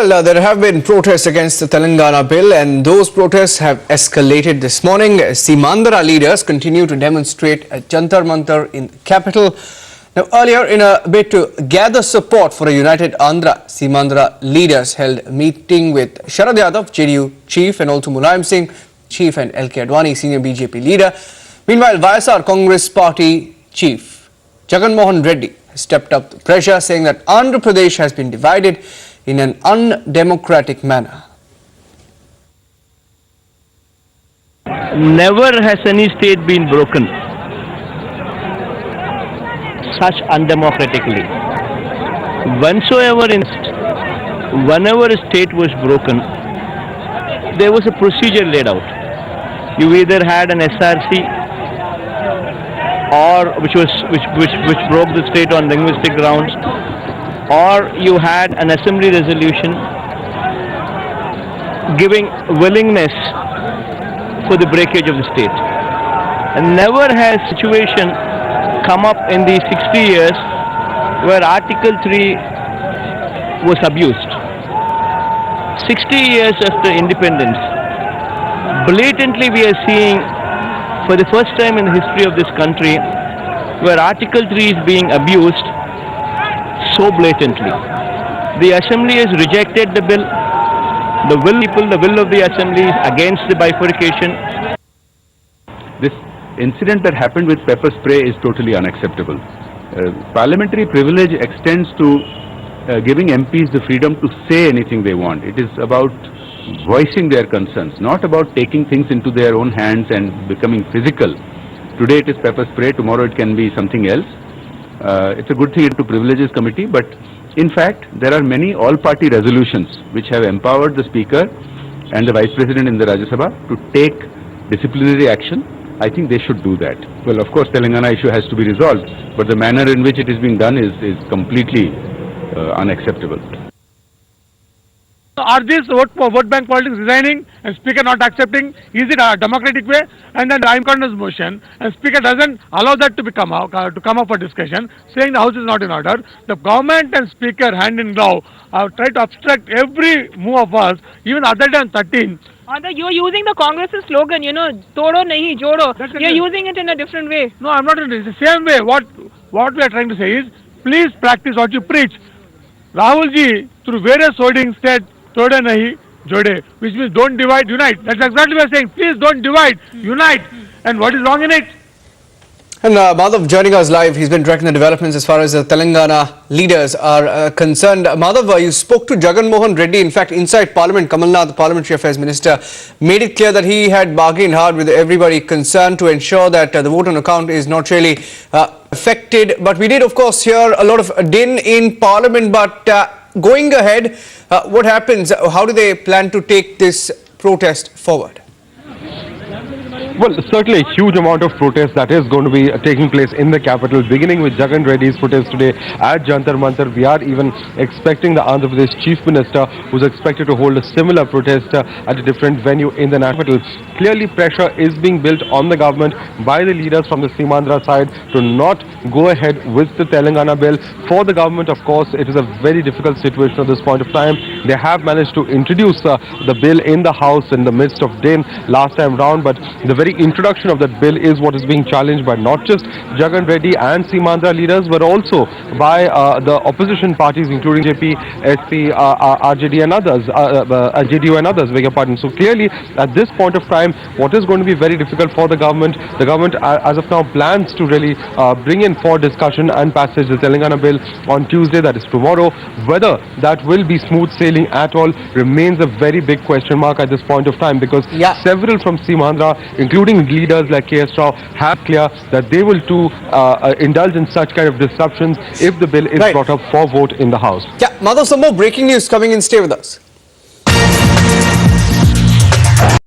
Well, there have been protests against the Telangana bill, and those protests have escalated this morning. Seemandhara leaders continue to demonstrate at Jantar Mantar in the capital. Now, earlier, in a bid to gather support for a united Andhra, Seemandhara leaders held a meeting with Sharad Yadav, JDU chief, and also Mulayam Singh, chief, and LK Advani, senior BJP leader. Meanwhile, YSR Congress party chief Jagan Mohan Reddy has stepped up the pressure, saying that Andhra Pradesh has been divided in an undemocratic manner. Never has any state been broken such undemocratically. Whenever a state was broken, there was a procedure laid out. You either had an SRC, or which broke the state on linguistic grounds, or you had an assembly resolution giving willingness for the breakage of the state. And never has situation come up in these 60 years where Article 3 was abused. 60 years after independence, blatantly we are seeing for the first time in the history of this country where Article 3 is being abused so blatantly. The assembly has rejected the bill. The will of the assembly is against the bifurcation. This incident that happened with pepper spray is totally unacceptable. Parliamentary privilege extends to giving MPs the freedom to say anything they want. It is about voicing their concerns, not about taking things into their own hands and becoming physical. Today it is pepper spray, tomorrow it can be something else. It's a good thing to Privileges Committee, but in fact there are many all-party resolutions which have empowered the Speaker and the Vice President in the Rajya Sabha to take disciplinary action. I think they should do that. Well, of course Telangana issue has to be resolved, but the manner in which it is being done is completely unacceptable. Are these vote bank politics resigning and Speaker not accepting? Is it a democratic way? And then the Imconduct motion, and Speaker doesn't allow that to come up for discussion, saying the House is not in order. The government and Speaker, hand in glove, have tried to obstruct every move of us, even other than 13. You're using the Congress's slogan, Todo nahi jodo. You're using it in a different way. No, I'm not. It's the same way. What we are trying to say is, please practice what you preach. Rahul ji, through various holdings, said, Toda nahi jode, which means don't divide, unite. That's exactly what we are saying. Please don't divide, unite. And what is wrong in it? And Madhav joining us live. He's been tracking the developments as far as the Telangana leaders are concerned. Madhav, you spoke to Jagan Mohan Reddy. In fact, inside Parliament, Kamal Nath, the Parliamentary Affairs Minister, made it clear that he had bargained hard with everybody concerned to ensure that the vote on account is not really affected. But we did, of course, hear a lot of din in Parliament. But going ahead, what happens? How do they plan to take this protest forward? Well, certainly a huge amount of protest that is going to be taking place in the capital, beginning with Jagan Reddy's protest today at Jantar Mantar. We are even expecting the Andhra Pradesh Chief Minister, who's expected to hold a similar protest at a different venue in the capital. Clearly, pressure is being built on the government by the leaders from the Seemandhara side to not go ahead with the Telangana bill. For the government, of course, it is a very difficult situation at this point of time. They have managed to introduce the bill in the House in the midst of din last time round, but the very introduction of that bill is what is being challenged by not just Jagan Reddy and Seemandhara leaders, but also by the opposition parties, including JP, SP, RJD and others, JDU and others, beg your pardon. So clearly, at this point of time, what is going to be very difficult for the government as of now plans to really bring in for discussion and passage the Telangana bill on Tuesday, that is tomorrow. Whether that will be smooth sailing at all remains a very big question mark at this point of time, because several from Seemandhara, including leaders like KS Rao, have clear that they will too indulge in such kind of disruptions if the bill is brought up for vote in the House. Yeah, Madhav, some more breaking news coming in. Stay with us.